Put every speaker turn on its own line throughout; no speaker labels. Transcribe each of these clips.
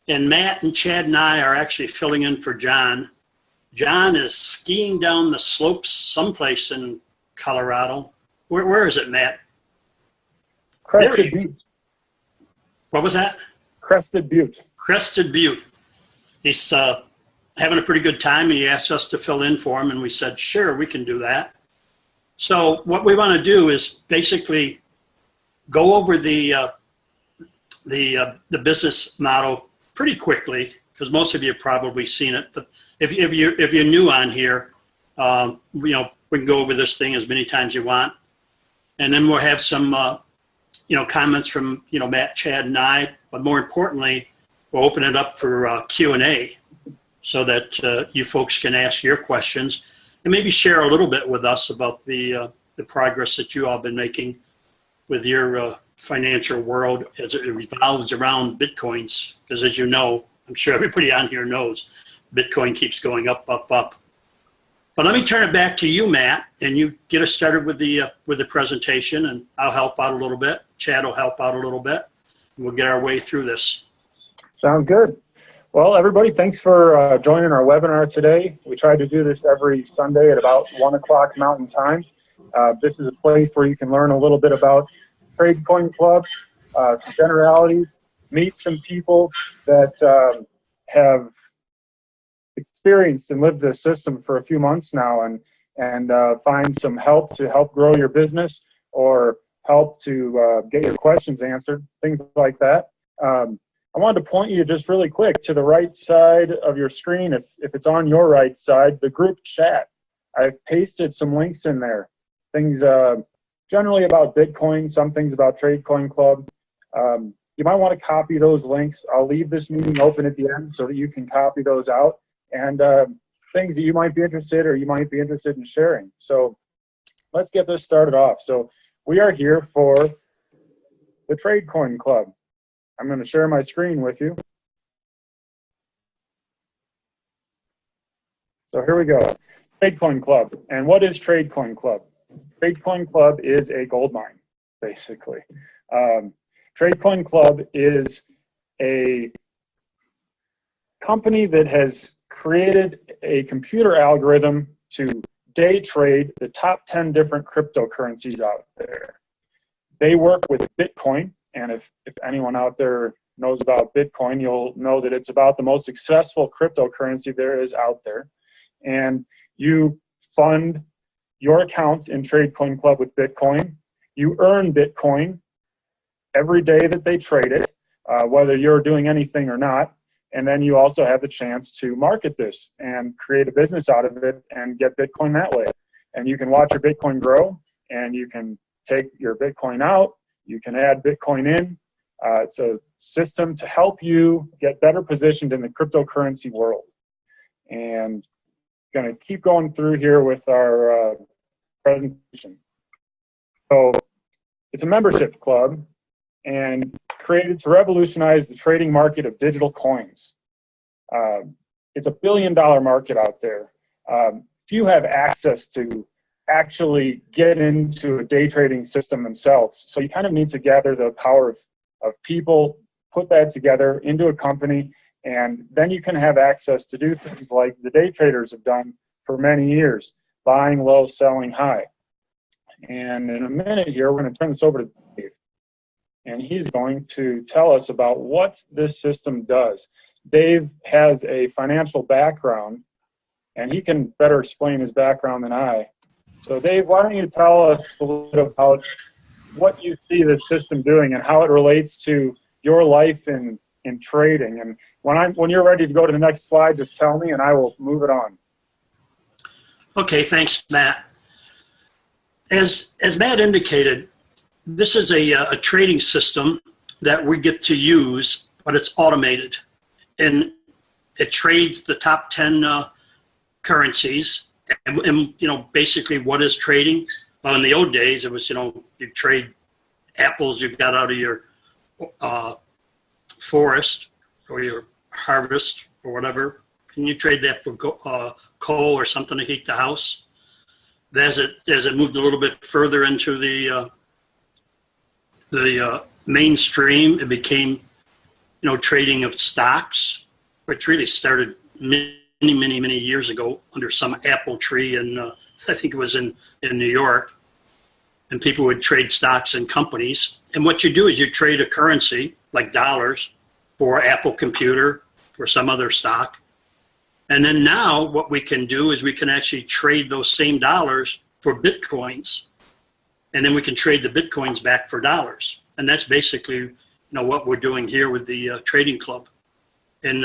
And Matt and Chad and I are actually filling in for John. John is skiing down the slopes someplace in Colorado. Where is it, Matt?
Crested Butte.
What was that?
Crested Butte.
Crested Butte. He's having a pretty good time, and he asked us to fill in for him, and we said, sure, we can do that. So what we want to do is basically go over the business model pretty quickly, because most of you have probably seen it. But if you're new on here, we can go over this thing as many times as you want, and then we'll have some comments from Matt, Chad, and I. But more importantly, we'll open it up for Q&A, so that you folks can ask your questions and maybe share a little bit with us about the progress that you all been making with your financial world as it revolves around Bitcoins. Because as you know, I'm sure everybody on here knows, Bitcoin keeps going up, up, up. But let me turn it back to you, Matt, and you get us started with the presentation, and I'll help out a little bit. Chad will help out a little bit, and we'll get our way through this.
Sounds good. Well, everybody, thanks for joining our webinar today. We try to do this every Sunday at about 1 o'clock Mountain Time. This is a place where you can learn a little bit about Trade Coin Club, some generalities, meet some people that have experienced and lived this system for a few months now, and find some help to help grow your business or help to get your questions answered, things like that. I wanted to point you just really quick to the right side of your screen, if it's on your right side, the group chat. I've pasted some links in there, things generally about Bitcoin, some things about Trade Coin Club. You might want to copy those links. I'll leave this meeting open at the end so that you can copy those out, and things that you might be interested in sharing. So let's get this started off. So we are here for the Trade Coin Club. I'm going to share my screen with you. So here we go. Trade Coin Club. And what is Trade Coin Club? Trade Coin Club is a gold mine, basically. Trade Coin Club is a company that has created a computer algorithm to day trade the top 10 different cryptocurrencies out there. They work with Bitcoin. And if anyone out there knows about Bitcoin, you'll know that it's about the most successful cryptocurrency there is out there. And you fund your accounts in Trade Coin Club with Bitcoin. You earn Bitcoin every day that they trade it, whether you're doing anything or not. And then you also have the chance to market this and create a business out of it and get Bitcoin that way. And you can watch your Bitcoin grow, and you can take your Bitcoin out. You can add Bitcoin in. It's a system to help you get better positioned in the cryptocurrency world. And going to keep going through here with our presentation. So it's a membership club and created to revolutionize the trading market of digital coins. It's a $1 billion market out there. Few have access to actually get into a day trading system themselves. So you kind of need to gather the power of people, put that together into a company, and then you can have access to do things like the day traders have done for many years, buying low, selling high. And in a minute here, we're going to turn this over to Dave, and he's going to tell us about what this system does. Dave has a financial background, and he can better explain his background than I. So Dave, why don't you tell us a little bit about what you see this system doing and how it relates to your life in trading. And when you're ready to go to the next slide, just tell me and I will move it on.
Okay, thanks, Matt. As Matt indicated, this is a trading system that we get to use, but it's automated. And it trades the top 10 currencies. And basically what is trading? Well, in the old days, it was, you trade apples you got out of your forest or your harvest or whatever. And you trade that for coal or something to heat the house. As it moved a little bit further into the mainstream, it became, trading of stocks, which really started many years ago under some apple tree, and I think it was in New York. And people would trade stocks in companies. And what you do is you trade a currency, like dollars, for Apple Computer or some other stock. And then now what we can do is we can actually trade those same dollars for Bitcoins. And then we can trade the Bitcoins back for dollars. And that's basically what we're doing here with the trading club. And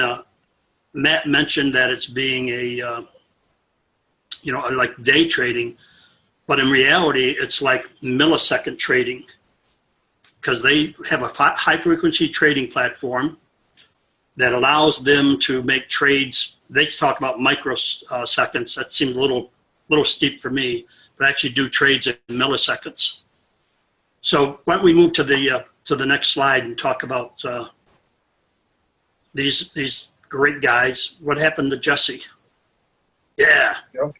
Matt mentioned that it's being a, like day trading. But in reality, it's like millisecond trading, because they have a high-frequency trading platform that allows them to make trades. They talk about microseconds. That seems a little steep for me, but actually do trades in milliseconds. So why don't we move to the next slide and talk about these great guys. What happened to Jesse? Yeah. Yep.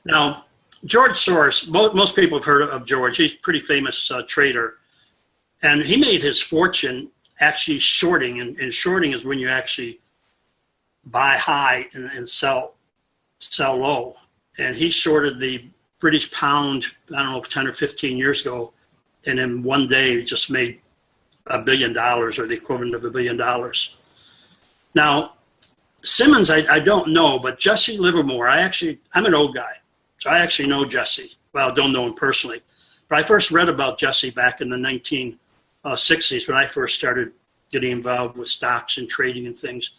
Now, George Soros, most people have heard of George. He's a pretty famous trader. And he made his fortune actually shorting. And shorting is when you actually buy high and sell low. And he shorted the British pound, I don't know, 10 or 15 years ago. And in one day, he just made $1 billion, or the equivalent of $1 billion. Now, Simmons, I don't know, but Jesse Livermore, I'm an old guy. So I actually know Jesse. Well, I don't know him personally. But I first read about Jesse back in the 1960s when I first started getting involved with stocks and trading and things.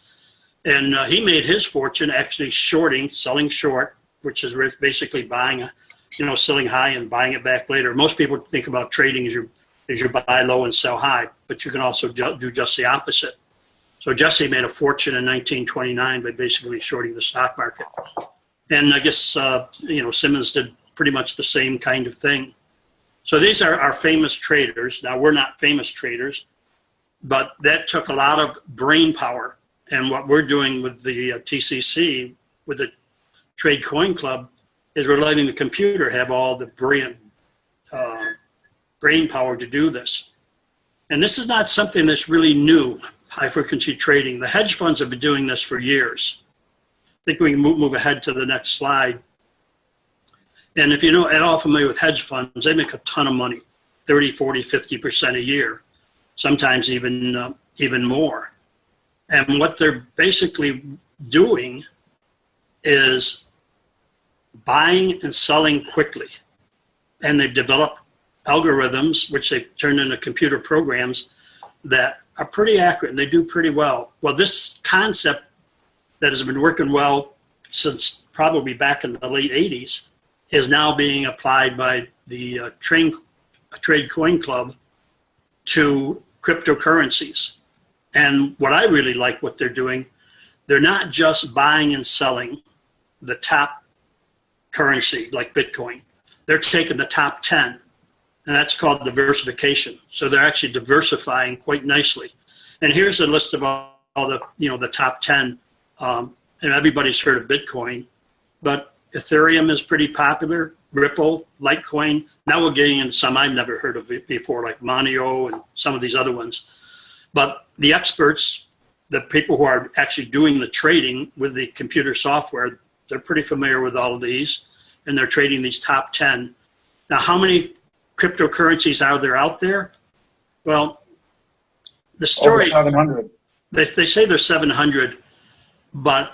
And he made his fortune actually shorting, selling short, which is basically buying, selling high and buying it back later. Most people think about trading as you buy low and sell high, but you can also do just the opposite. So Jesse made a fortune in 1929 by basically shorting the stock market. And I guess, Simmons did pretty much the same kind of thing. So these are our famous traders. Now, we're not famous traders, but that took a lot of brain power. And what we're doing with the TCC, with the Trade Coin Club, is we're letting the computer have all the brilliant brain power to do this. And this is not something that's really new, high-frequency trading. The hedge funds have been doing this for years. I think we can move ahead to the next slide. And if you're at all familiar with hedge funds, they make a ton of money, 30, 40, 50% a year, sometimes even more. And what they're basically doing is buying and selling quickly. And they've developed algorithms, which they've turned into computer programs that are pretty accurate, and they do pretty well. Well, this concept that has been working well since probably back in the late 80s is now being applied by the Trade Coin Club to cryptocurrencies. And what I really like what they're doing, they're not just buying and selling the top currency like Bitcoin. They're taking the top 10, and that's called diversification. So they're actually diversifying quite nicely. And here's a list of all the top 10. And everybody's heard of Bitcoin, but Ethereum is pretty popular, Ripple, Litecoin. Now we're getting into some I've never heard of before, like Monero and some of these other ones. But the experts, the people who are actually doing the trading with the computer software, they're pretty familiar with all of these, and they're trading these top 10. Now, how many cryptocurrencies are there out there? Well, the story,
over 700.
They say there's 700. But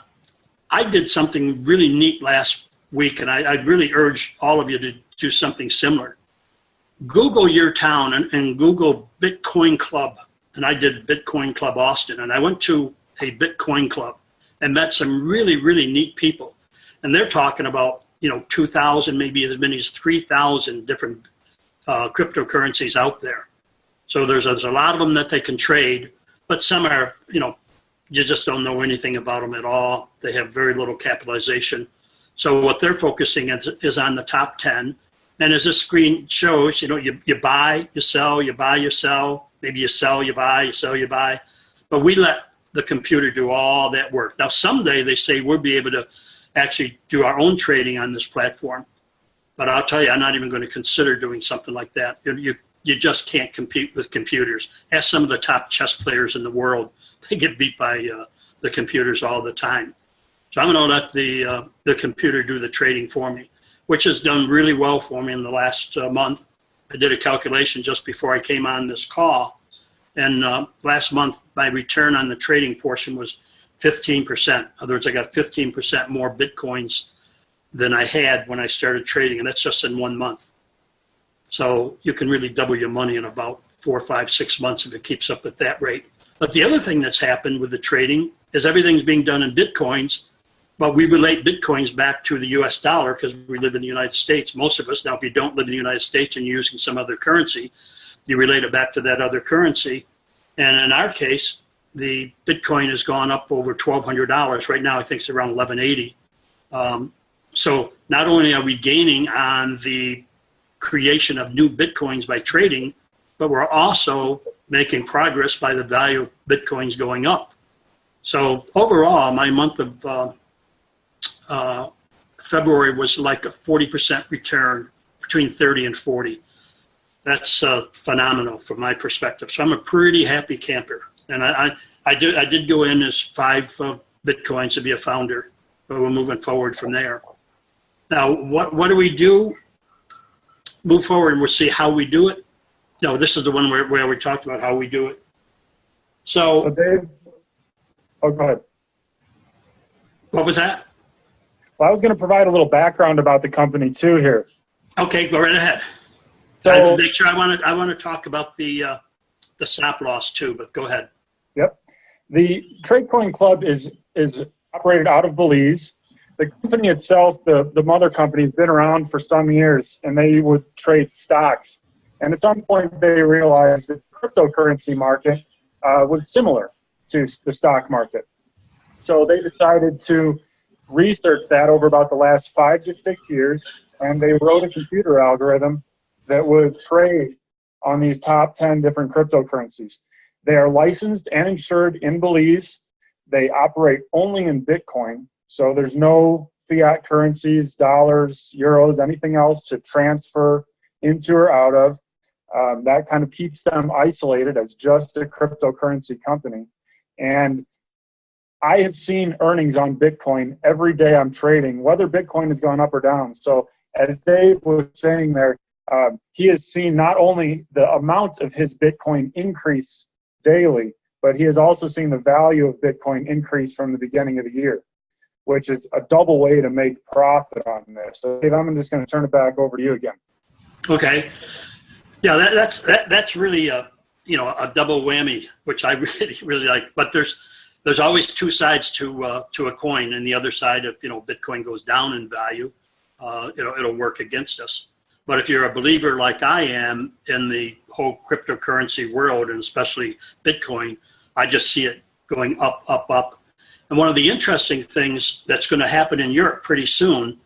I did something really neat last week, and I really urge all of you to do something similar. Google your town and Google Bitcoin Club. And I did Bitcoin Club Austin, and I went to a Bitcoin Club and met some really, really neat people. And they're talking about, 2,000, maybe as many as 3,000 different cryptocurrencies out there. So there's a lot of them that they can trade, but some are, you just don't know anything about them at all. They have very little capitalization. So what they're focusing is on the top 10. And as this screen shows, you buy, you sell, you buy, you sell. Maybe you sell, you buy, you sell, you buy. But we let the computer do all that work. Now, someday they say we'll be able to actually do our own trading on this platform. But I'll tell you, I'm not even going to consider doing something like that. you just can't compete with computers. Ask some of the top chess players in the world. They get beat by the computers all the time. So I'm going to let the computer do the trading for me, which has done really well for me in the last month. I did a calculation just before I came on this call. And last month, my return on the trading portion was 15%. In other words, I got 15% more Bitcoins than I had when I started trading, and that's just in 1 month. So you can really double your money in about 4, 5, 6 months if it keeps up at that rate. But the other thing that's happened with the trading is everything's being done in Bitcoins, but we relate Bitcoins back to the US dollar because we live in the United States, most of us. Now, if you don't live in the United States and you're using some other currency, you relate it back to that other currency. And in our case, the Bitcoin has gone up over $1,200. Right now, I think it's around $1,180. So not only are we gaining on the creation of new Bitcoins by trading, but we're also making progress by the value of Bitcoins going up. So overall, my month of February was like a 40% return, between 30 and 40. That's phenomenal from my perspective. So I'm a pretty happy camper. And I did go in as 5 Bitcoins to be a founder, but we're moving forward from there. Now, what do we do? Move forward and we'll see how we do it. No, this is the one where we talked about how we do it. So
Dave, oh, go ahead.
What was that?
Well, I was going to provide a little background about the company too here.
Okay, go right ahead.
So,
I make sure I want to talk about the stop loss too, but go ahead.
Yep. The TradeCoin Club is operated out of Belize. The company itself, the mother company, has been around for some years, and they would trade stocks. And at some point, they realized that the cryptocurrency market was similar to the stock market. So they decided to research that over about the last 5 to 6 years, and they wrote a computer algorithm that would trade on these top 10 different cryptocurrencies. They are licensed and insured in Belize. They operate only in Bitcoin, so there's no fiat currencies, dollars, euros, anything else to transfer into or out of. That kind of keeps them isolated as just a cryptocurrency company. And I have seen earnings on Bitcoin every day I'm trading, whether Bitcoin has gone up or down. So as Dave was saying there, he has seen not only the amount of his Bitcoin increase daily, but he has also seen the value of Bitcoin increase from the beginning of the year, which is a double way to make profit on this. So Dave, I'm just going to turn it back over to you again. Okay.
Yeah, that's really a double whammy, which I really like. But there's always two sides to a coin, and the other side, if Bitcoin goes down in value, it'll work against us. But if you're a believer like I am in the whole cryptocurrency world, and especially Bitcoin, I just see it going up, up, up. And one of the interesting things that's going to happen in Europe pretty soon,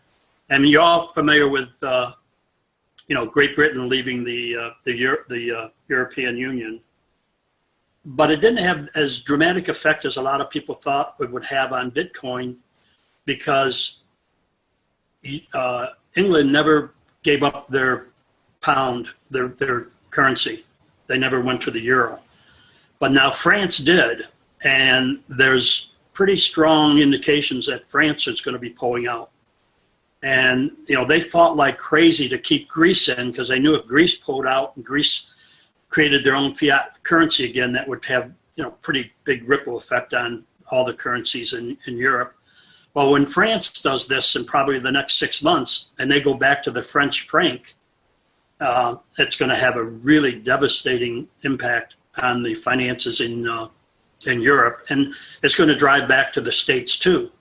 and you're all familiar with Great Britain leaving the European Union, but it didn't have as dramatic effect as a lot of people thought it would have on Bitcoin, because England never gave up their pound, their currency. They never went to the euro. But now France did, and there's pretty strong indications that France is going to be pulling out. And, they fought like crazy to keep Greece in, because they knew if Greece pulled out and Greece created their own fiat currency again, that would have, pretty big ripple effect on all the currencies in Europe. Well, when France does this in probably the next 6 months, and they go back to the French franc, it's going to have a really devastating impact on the finances in Europe. And it's going to drive back to the States too.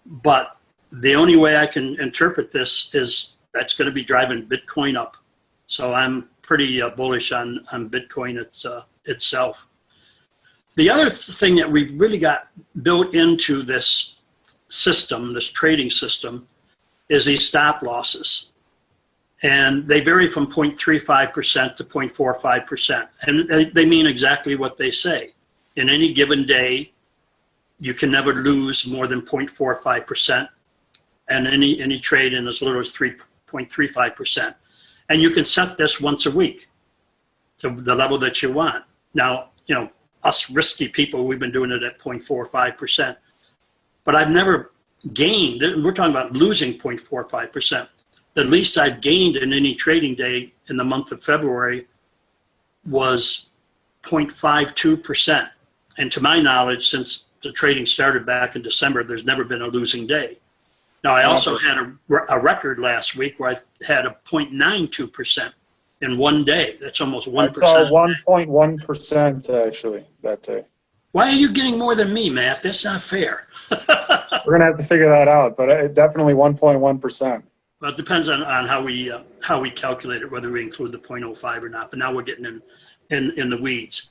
But the only way I can interpret this is that's going to be driving Bitcoin up. So I'm pretty bullish on Bitcoin itself. The other thing that we've really got built into this system, this trading system, is these stop losses. And they vary from 0.35% to 0.45%. And they mean exactly what they say. In any given day, you can never lose more than 0.45%. And any trade in as little as 3.35%. And you can set this once a week. to the level that you want. Now, us risky people, we've been doing it at 0.45%, but I've never gained, we're talking about losing 0.45%. The least I've gained in any trading day in the month of February was 0.52%. And to my knowledge, since the trading started back in December, there's never been a losing day. Now, I also had a record last week where I had a 0.92% in one day. That's almost 1%.
I saw 1.1% actually that day.
Why are you getting more than me, Matt? That's not fair.
We're going to have to figure that out, but definitely 1.1%.
Well, it depends on how we calculate it, whether we include the 0.05 or not. But now we're getting in the weeds.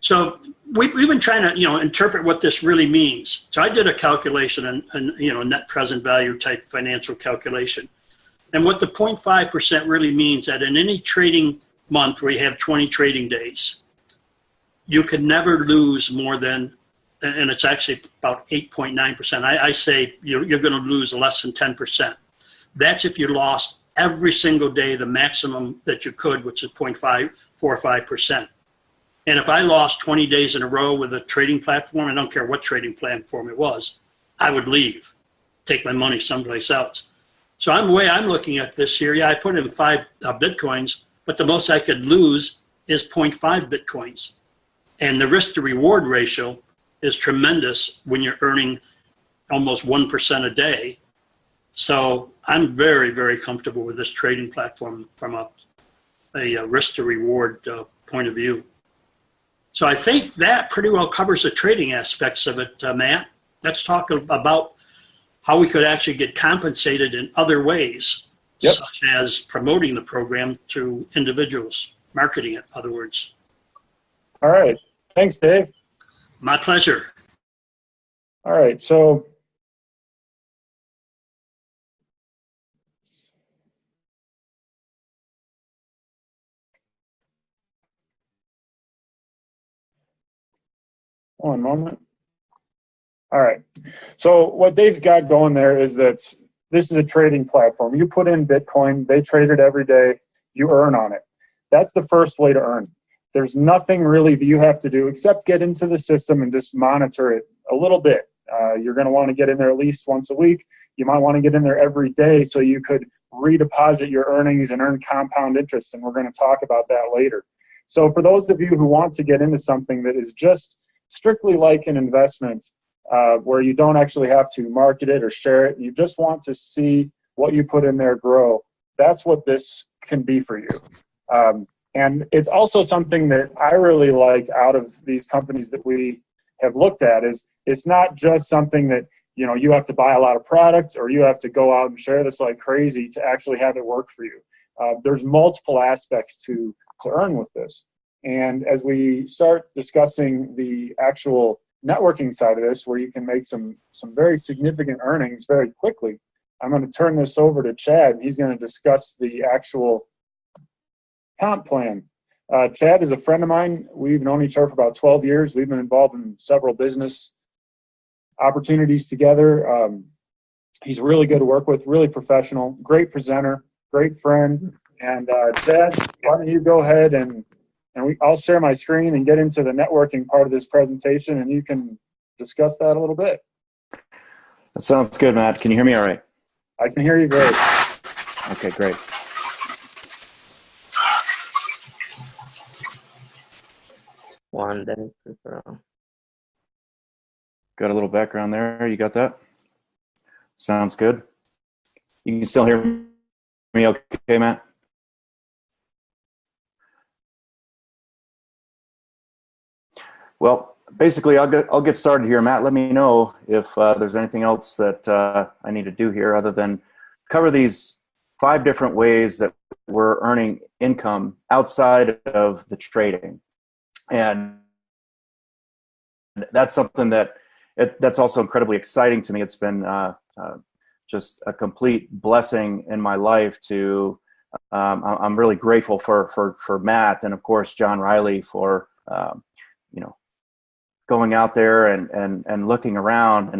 So we've been trying to interpret what this really means. So I did a calculation and net present value type financial calculation, and what the 0.5% really means that in any trading month where you have 20 trading days, you could never lose more than, and it's actually about 8.9%. I say you're going to lose less than 10%. That's if you lost every single day the maximum that you could, which is 0.545%. And if I lost 20 days in a row with a trading platform, I don't care what trading platform it was, I would leave, take my money someplace else. So the way I'm looking at this here, I put in 5 Bitcoins, but the most I could lose is 0.5 Bitcoins. And the risk to reward ratio is tremendous when you're earning almost 1% a day. So I'm very, very comfortable with this trading platform from a risk to reward point of view. So I think that pretty well covers the trading aspects of it, Matt. Let's talk about how we could actually get compensated in other ways, such as promoting the program to individuals, marketing it, in other words.
All right. Thanks, Dave.
My pleasure.
All right. So one moment. All right. So what Dave's got going there is that this is a trading platform. You put in Bitcoin, they trade it every day, you earn on it. That's the first way to earn. There's nothing really that you have to do except get into the system and just monitor it a little bit. You're going to want to get in there at least once a week. You might want to get in there every day so you could redeposit your earnings and earn compound interest, and we're going to talk about that later. So for those of you who want to get into something that is just strictly like an investment, where you don't actually have to market it or share it, you just want to see what you put in there grow, that's what this can be for you. And it's also something that I really like out of these companies that we have looked at is it's not just something that you have to buy a lot of products or you have to go out and share this like crazy to actually have it work for you. There's multiple aspects to earn with this. And as we start discussing the actual networking side of this, where you can make some very significant earnings very quickly, I'm going to turn this over to Chad, and he's going to discuss the actual comp plan. Chad is a friend of mine. We've known each other for about 12 years. We've been involved in several business opportunities together. He's really good to work with, really professional, great presenter, great friend. And Chad, why don't you go ahead and I'll share my screen and get into the networking part of this presentation, and you can discuss that a little bit.
That sounds good, Matt. Can you hear me all right?
I can hear you great.
Okay, great. Got a little background there. You got that? Sounds good. You can still hear me okay, Matt? Well, basically, I'll get started here. Matt, let me know if there's anything else that I need to do here other than cover these 5 different ways that we're earning income outside of the trading. And that's something that's also incredibly exciting to me. It's been just a complete blessing in my life to, I'm really grateful for Matt and of course, John Riley for, going out there and looking around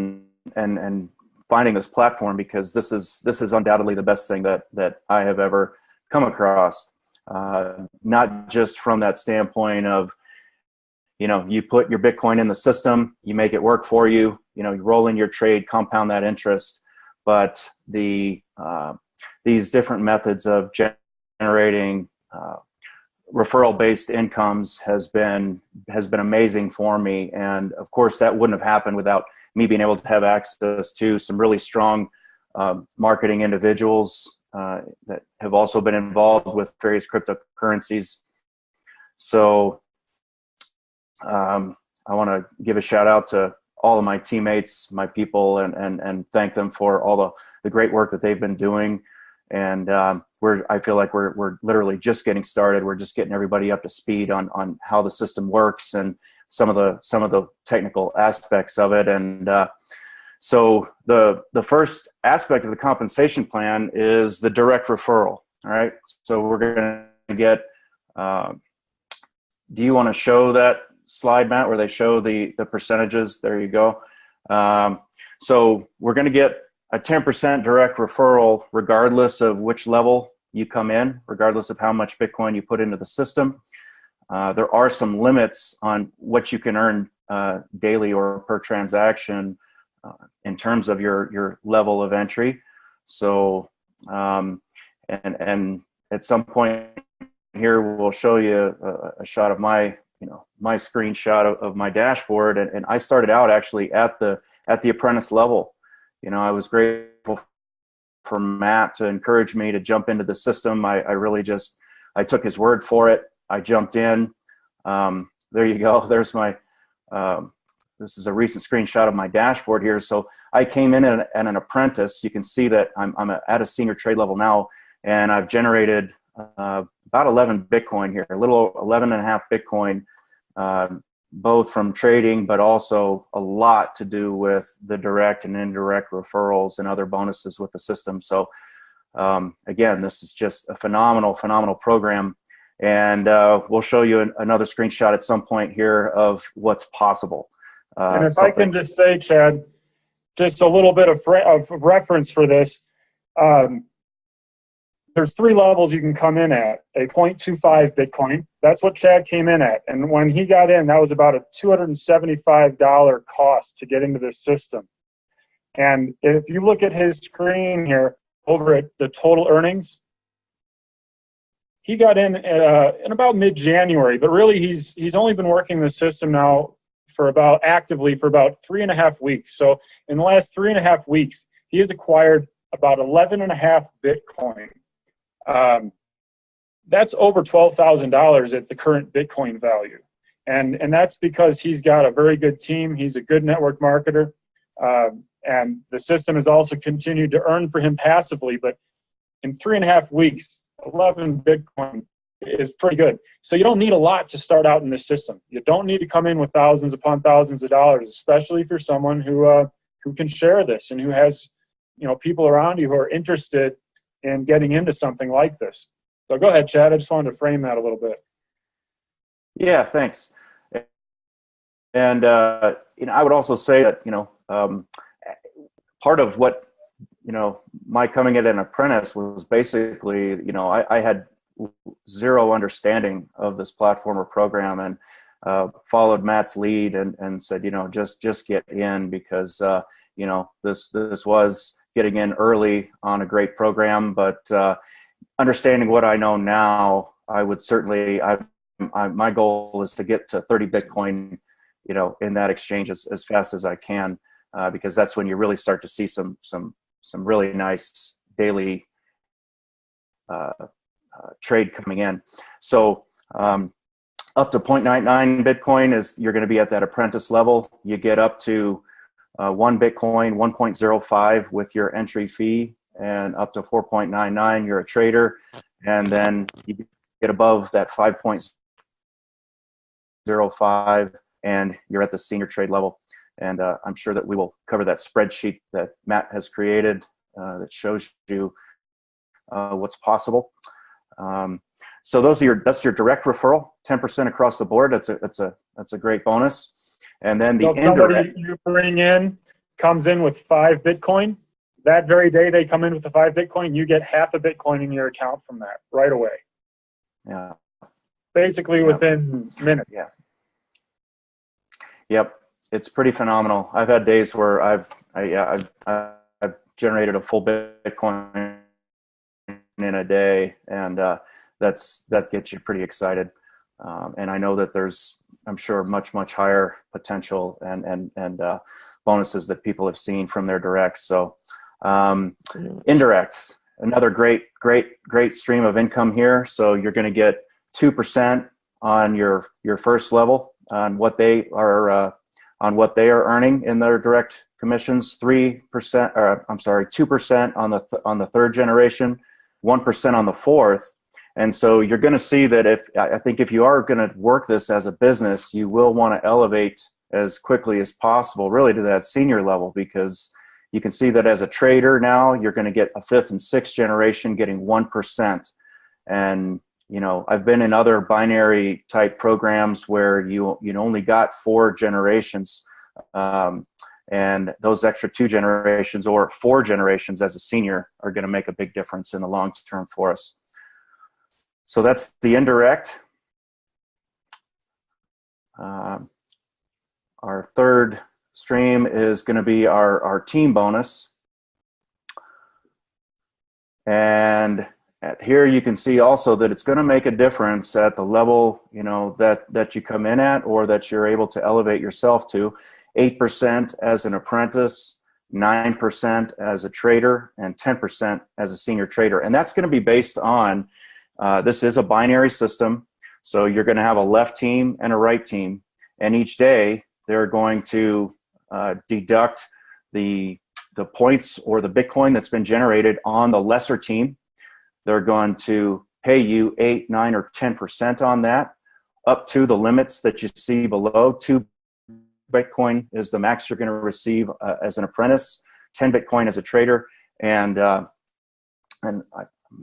and finding this platform, because this is undoubtedly the best thing that I have ever come across. not just from that standpoint of, you put your Bitcoin in the system, you make it work for you, you roll in your trade, compound that interest, but these different methods of generating referral-based incomes has been amazing for me. And of course, that wouldn't have happened without me being able to have access to some really strong marketing individuals that have also been involved with various cryptocurrencies. So I want to give a shout out to all of my teammates, my people, and thank them for all the great work that they've been doing. And I feel like we're literally just getting started. We're just getting everybody up to speed on how the system works and some of the technical aspects of it. And so the first aspect of the compensation plan is the direct referral. All right. So we're going to get. Do you want to show that slide, Matt, where they show the percentages? There you go. So we're going to get a 10% direct referral regardless of which level you come in, regardless of how much Bitcoin you put into the system. There are some limits on what you can earn daily or per transaction in terms of your level of entry. So, and at some point here, we'll show you a shot of my screenshot of my dashboard. And I started out actually at the apprentice level. I was grateful for Matt to encourage me to jump into the system. I really I took his word for it. I jumped in. There you go. There's my, this is a recent screenshot of my dashboard here. So I came in at an apprentice. You can see that I'm at a senior trade level now, and I've generated about 11 Bitcoin here, a little 11.5 Bitcoin, both from trading, but also a lot to do with the direct and indirect referrals and other bonuses with the system. So again, this is just a phenomenal program. And we'll show you another screenshot at some point here of what's possible.
And if I can just say, Chad, just a little bit of reference for this. There's 3 levels you can come in at. A 0.25 Bitcoin. That's what Chad came in at. And when he got in, that was about a $275 cost to get into this system. And if you look at his screen here, over at the total earnings, he got in about mid-January, but really he's only been working the system now actively for about 3.5 weeks. So in the last 3.5 weeks, he has acquired about 11.5 Bitcoin. That's over $12,000 at the current Bitcoin value. And that's because he's got a very good team. He's a good network marketer. And the system has also continued to earn for him passively. But in 3.5 weeks, 11 Bitcoin is pretty good. So you don't need a lot to start out in this system. You don't need to come in with thousands upon thousands of dollars, especially if you're someone who can share this and who has people around you who are interested in getting into something like this. So go ahead, Chad. I just wanted to frame that a little bit.
Yeah, thanks. And I would also say that part of what my coming in an apprentice was basically I had zero understanding of this platform or program, and followed Matt's lead and said just get in, because this was getting in early on a great program. But understanding what I know now, I would certainly my goal is to get to 30 Bitcoin in that exchange as fast as I can, because that's when you really start to see some really nice daily trade coming in. So up to 0.99 Bitcoin is you're going to be at that apprentice level. You get up to 1 Bitcoin, 1.05 with your entry fee, and up to 4.99 you're a trader, and then you get above that 5.05 and you're at the senior trade level. And I'm sure that we will cover that spreadsheet that Matt has created that shows you what's possible. So that's your direct referral, 10% across the board. That's a great bonus. And then the indirect,
somebody you bring in comes in with 5 Bitcoin. That very day they come in with the 5 Bitcoin, you get half a Bitcoin in your account from that right away.
Yeah.
basically
Yeah.
within minutes.
Yeah. Yep. It's pretty phenomenal. I've had days where I've generated a full Bitcoin in a day, and that gets you pretty excited. And I know that there's, I'm sure, much higher potential and bonuses that people have seen from their directs. So indirects, another great stream of income here. So you're going to get 2% on your first level on what they are earning in their direct commissions. 2% on the third generation, 1% on the fourth. And so you're going to see that if you are going to work this as a business, you will want to elevate as quickly as possible, really, to that senior level, because you can see that as a trader now, you're going to get a fifth and sixth generation getting 1%. And I've been in other binary type programs where you only got 4 generations, and those extra 2 generations or 4 generations as a senior are going to make a big difference in the long term for us. So that's the indirect. Our third stream is going to be our team bonus. And here you can see also that it's going to make a difference at the level that you come in at, or that you're able to elevate yourself to. 8% as an apprentice, 9% as a trader, and 10% as a senior trader. And that's going to be based on, this is a binary system, so you're going to have a left team and a right team, and each day they're going to deduct the points or the Bitcoin that's been generated on the lesser team. They're going to pay you 8, 9, or 10% on that, up to the limits that you see below. 2 Bitcoin is the max you're going to receive as an apprentice, 10 Bitcoin as a trader, and I'm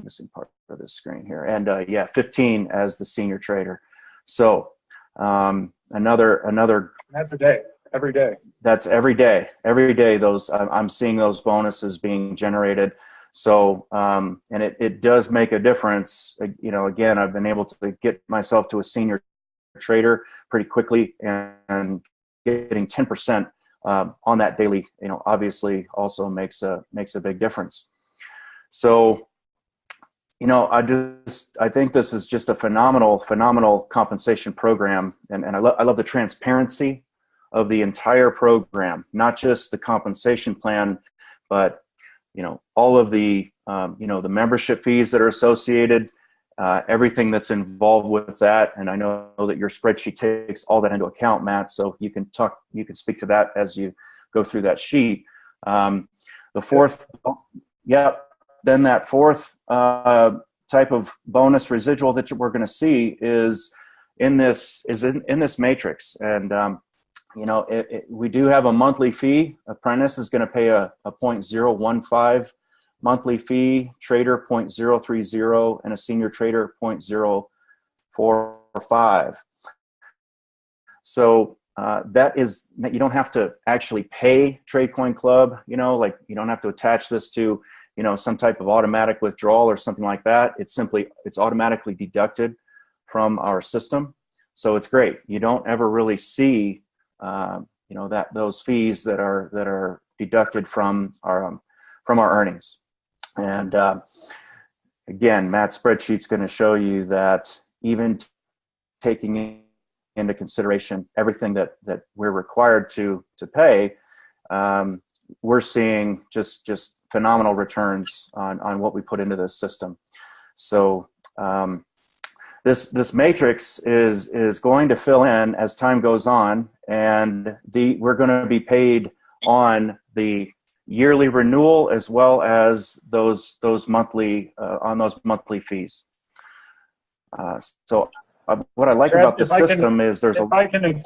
missing part of this screen here, and 15 as the senior trader. So another.
That's a day, every day.
That's every day. Every day, I'm seeing those bonuses being generated. So, and it does make a difference. Again, I've been able to get myself to a senior trader pretty quickly, and getting 10% on that daily, obviously also makes a big difference. So, I think this is just a phenomenal compensation program, and I love the transparency of the entire program, not just the compensation plan, but all of the the membership fees that are associated, everything that's involved with that. And I know that your spreadsheet takes all that into account, Matt, so you can speak to that as you go through that sheet. The fourth, then that fourth type of bonus residual that we're going to see is in this matrix. And we do have a monthly fee. Apprentice is going to pay a 0.015 monthly fee, trader 0.030, and a senior trader 0.045. So that is, you don't have to actually pay TradeCoin Club, you don't have to attach this to some type of automatic withdrawal or something like that. It's automatically deducted from our system. So it's great. You don't ever really see those fees that are deducted from our earnings. And again, Matt's spreadsheet's going to show you that even taking into consideration everything that we're required to pay, we're seeing just phenomenal returns on what we put into this system. So this matrix is going to fill in as time goes on, and we're going to be paid on the yearly renewal as well as those monthly fees. So what I like about this system is there's
if I can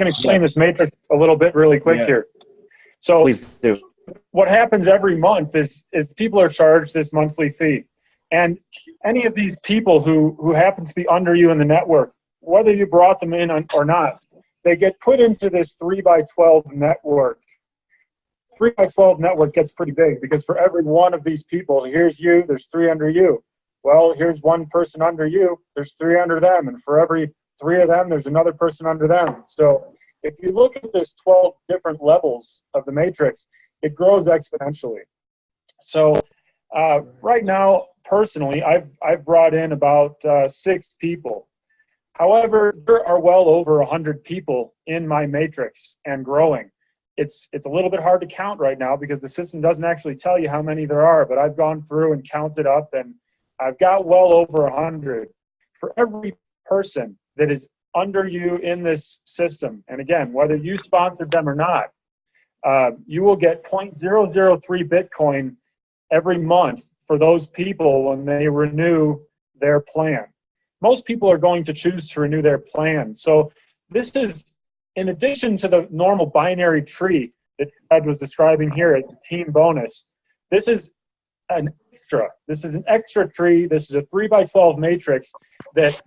explain this matrix a little bit really quick here. So
please do.
What happens every month is people are charged this monthly fee, and any of these people who happen to be under you in the network, whether you brought them in or not, they get put into this 3x12 network. 3x12 network gets pretty big, because for every one of these people, here's you, there's 3 under you. well, here's one person under you, there's 3 under them, and for every 3 of them, there's another person under them. So if you look at this 12 different levels of the matrix, it grows exponentially. So right now, personally, I've brought in about 6 people. However, there are well over 100 people in my matrix and growing. It's a little bit hard to count right now because the system doesn't actually tell you how many there are, but I've gone through and counted up, and I've got well over 100. For every person that is under you in this system, and again, whether you sponsored them or not, you will get 0.003 Bitcoin every month for those people when they renew their plan. Most people are going to choose to renew their plan. So this is, in addition to the normal binary tree that Ed was describing here as the team bonus, this is an extra. This is an extra tree. This is a 3x12 matrix that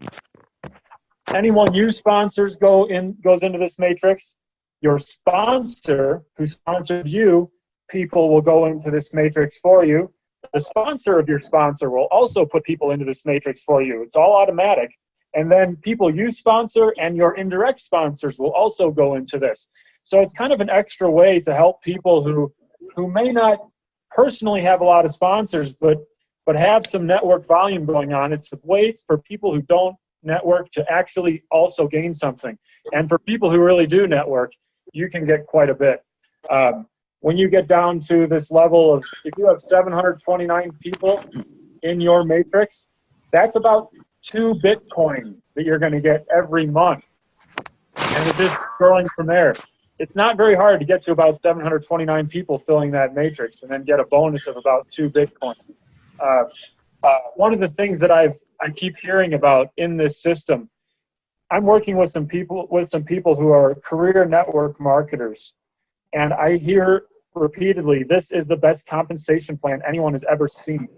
anyone you sponsors goes into this matrix. Your sponsor who sponsored you, people will go into this matrix for you. The sponsor of your sponsor will also put people into this matrix for you. It's all automatic. And then people you sponsor and your indirect sponsors will also go into this. So it's kind of an extra way to help people who may not personally have a lot of sponsors, but have some network volume going on. It's a way for people who don't network to actually also gain something. And for people who really do network, you can get quite a bit. When you get down to this level of, if you have 729 people in your matrix, that's about 2 Bitcoin that you're going to get every month. And it's just growing from there. It's not very hard to get to about 729 people filling that matrix and then get a bonus of about 2 Bitcoin. One of the things that I keep hearing about in this system, I'm working with some people who are career network marketers. And I hear repeatedly, this is the best compensation plan anyone has ever seen.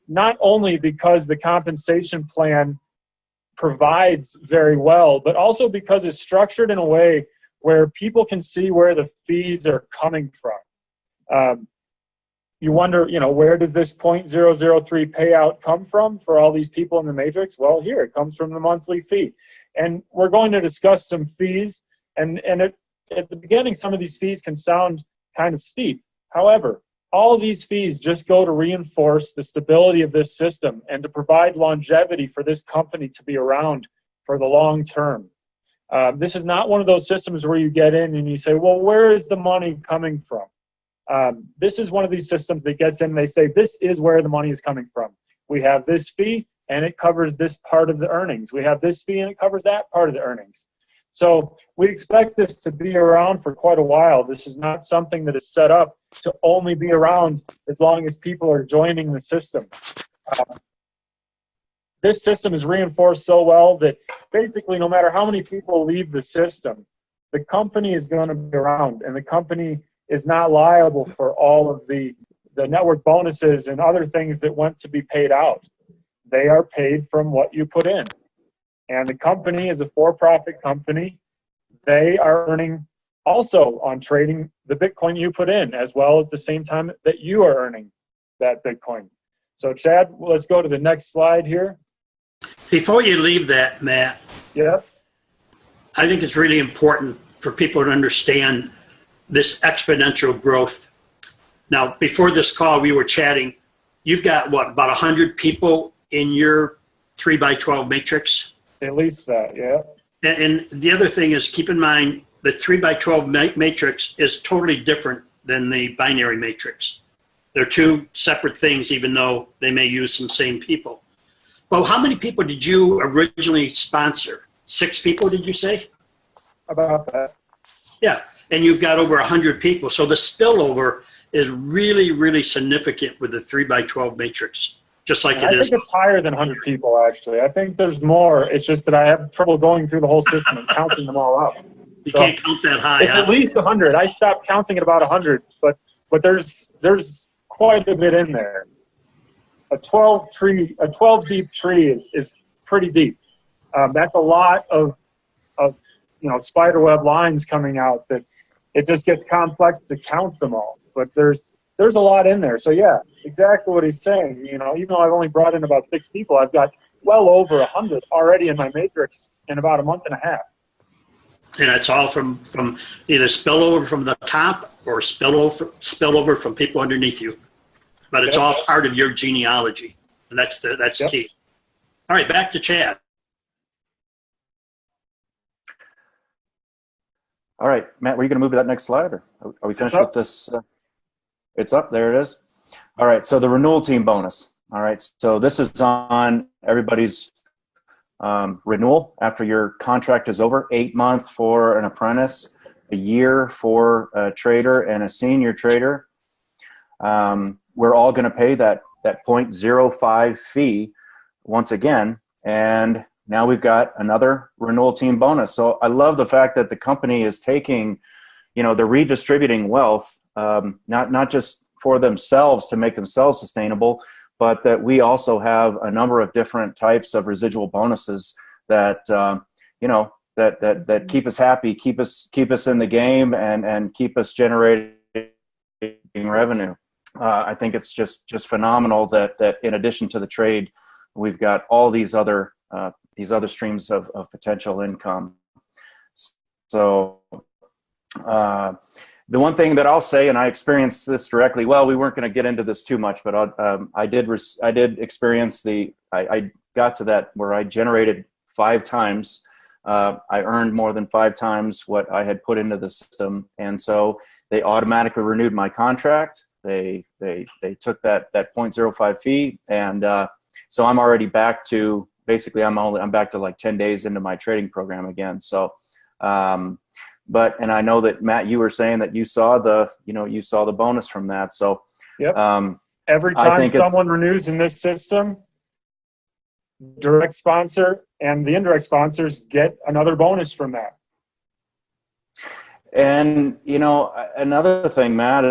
Not only because the compensation plan provides very well, but also because it's structured in a way where people can see where the fees are coming from. You wonder, where does this 0.003 payout come from for all these people in the matrix? Well, here, it comes from the monthly fee. And we're going to discuss some fees, and at the beginning, some of these fees can sound kind of steep. However, all these fees just go to reinforce the stability of this system and to provide longevity for this company to be around for the long term. This is not one of those systems where you get in and you say, well, where is the money coming from? This is one of these systems that gets in and they say, this is where the money is coming from. We have this fee and it covers this part of the earnings. We have this fee and it covers that part of the earnings. So we expect this to be around for quite a while. This is not something that is set up to only be around as long as people are joining the system. This system is reinforced so well that basically no matter how many people leave the system, the company is going to be around, and the company is not liable for all of the network bonuses and other things that went to be paid out. They are paid from what you put in. And the company is a for-profit company. They are earning also on trading the Bitcoin you put in, as well at the same time that you are earning that Bitcoin. So Chad, let's go to the next slide here.
Before you leave that, Matt,
yeah,
I think it's really important for people to understand this exponential growth. Now, before this call, we were chatting. You've got, what, about 100 people in your 3x12 matrix?
At least that, yeah.
And the other thing is, keep in mind, the 3x12 matrix is totally different than the binary matrix. They're 2 separate things, even though they may use some same people. Well, how many people did you originally sponsor? 6 people, did you say?
About that.
Yeah, and you've got over 100 people. So the spillover is really, really significant with the 3x12 matrix, just like
I think it's higher than 100 people, actually. I think there's more. It's just that I have trouble going through the whole system and counting them all up.
You can't count that high,
It's at least 100. I stopped counting at about 100, but there's quite a bit in there. A 12 deep tree is pretty deep. That's a lot of spider web lines coming out that it just gets complex to count them all. But there's there's a lot in there. So yeah, exactly what he's saying. You know, even though I've only brought in about 6 people, I've got well over 100 already in my matrix in about a month and a half.
And it's all from either spillover from the top or spillover from people underneath you. But it's all part of your genealogy, and that's key. All right, back to Chad.
All right, Matt, were you going to move to that next slide, or are we finished with this? It's up. There it is. All right, so the renewal team bonus. All right, so this is on everybody's renewal after your contract is over. 8 months for an apprentice, a year for a trader and a senior trader. We're all going to pay that 0.05 fee once again, and now we've got another renewal team bonus. So I love the fact that the company is taking, you know, they're redistributing wealth, not just for themselves to make themselves sustainable, but that we also have a number of different types of residual bonuses that you know, that keep us happy, keep us in the game, and keep us generating revenue. I think it's just phenomenal that in addition to the trade, we've got all these other streams of potential income. So the one thing that I'll say, and I experienced this directly, well, we weren't going to get into this too much, but I did experience I got to that where I generated 5 times. I earned more than 5 times what I had put into the system, and so they automatically renewed my contract. They took that 0.05 fee, and so I'm already back to basically I'm back to like 10 days into my trading program again. So, and I know that Matt, you were saying that you saw the bonus from that. So,
yep. Every time someone renews in this system, direct sponsor and the indirect sponsors get another bonus from that.
And you know, another thing, Matt,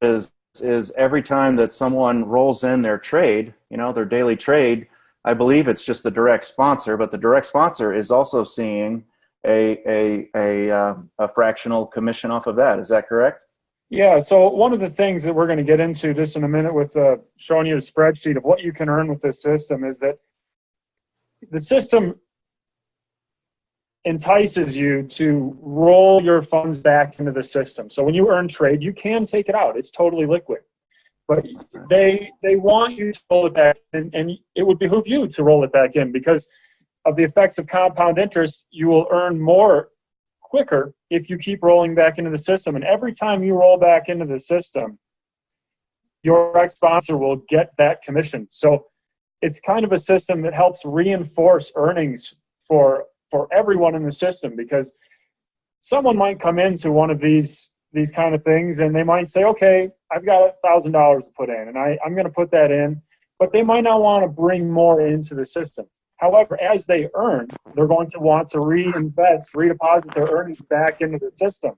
is every time that someone rolls in their trade, you know, their daily trade, I believe it's just the direct sponsor, but the direct sponsor is also seeing a fractional commission off of that. Is that correct?
Yeah. So one of the things that we're going to get into this in a minute with showing you a spreadsheet of what you can earn with this system is that the system entices you to roll your funds back into the system. So when you earn trade, you can take it out. It's totally liquid. But they want you to roll it back in, and it would behoove you to roll it back in because of the effects of compound interest. You will earn more quicker if you keep rolling back into the system. And every time you roll back into the system, your direct sponsor will get that commission. So it's kind of a system that helps reinforce earnings for everyone in the system, because someone might come into one of these kind of things and they might say, okay, I've got $1,000 to put in and I'm going to put that in, but they might not want to bring more into the system. However, as they earn, they're going to want to redeposit their earnings back into the system.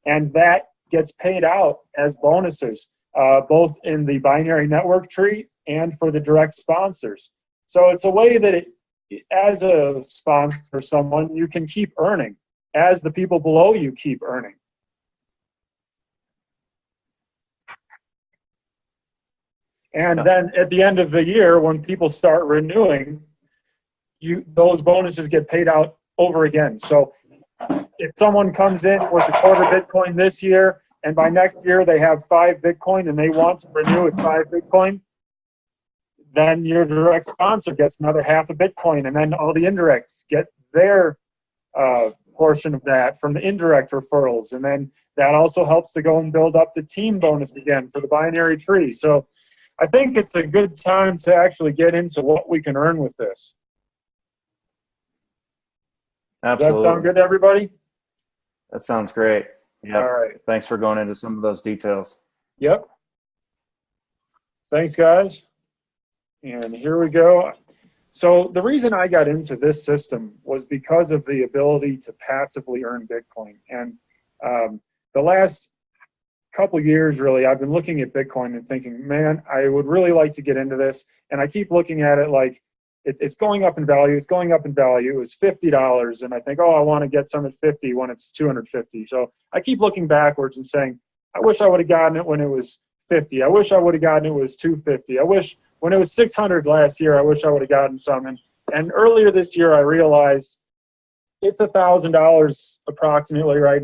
And that gets paid out as bonuses, both in the binary network tree and for the direct sponsors. So it's a way that as a sponsor for someone, you can keep earning as the people below you keep earning. And then at the end of the year, when people start renewing, those bonuses get paid out over again. So if someone comes in with a quarter Bitcoin this year, and by next year they have 5 Bitcoin and they want to renew at 5 Bitcoin, then your direct sponsor gets another half a Bitcoin, and then all the indirects get their portion of that from the indirect referrals. And then that also helps to go and build up the team bonus again for the binary tree. So I think it's a good time to actually get into what we can earn with this.
Absolutely.
Does that sound good to everybody?
That sounds great. Yep.
All right.
Thanks for going into some of those details.
Yep. Thanks, guys. And here we go. So the reason I got into this system was because of the ability to passively earn Bitcoin. And the last couple years, really, I've been looking at Bitcoin and thinking, man, I would really like to get into this. And I keep looking at it like it's going up in value. It's going up in value. It was $50, and I think, oh, I want to get some at 50 when it's 250. So I keep looking backwards and saying, I wish I would have gotten it when it was 50. I wish I would have gotten it was 250. I wish when it was 600 last year, I wish I would have gotten some. And earlier this year, I realized it's $1,000 approximately right now.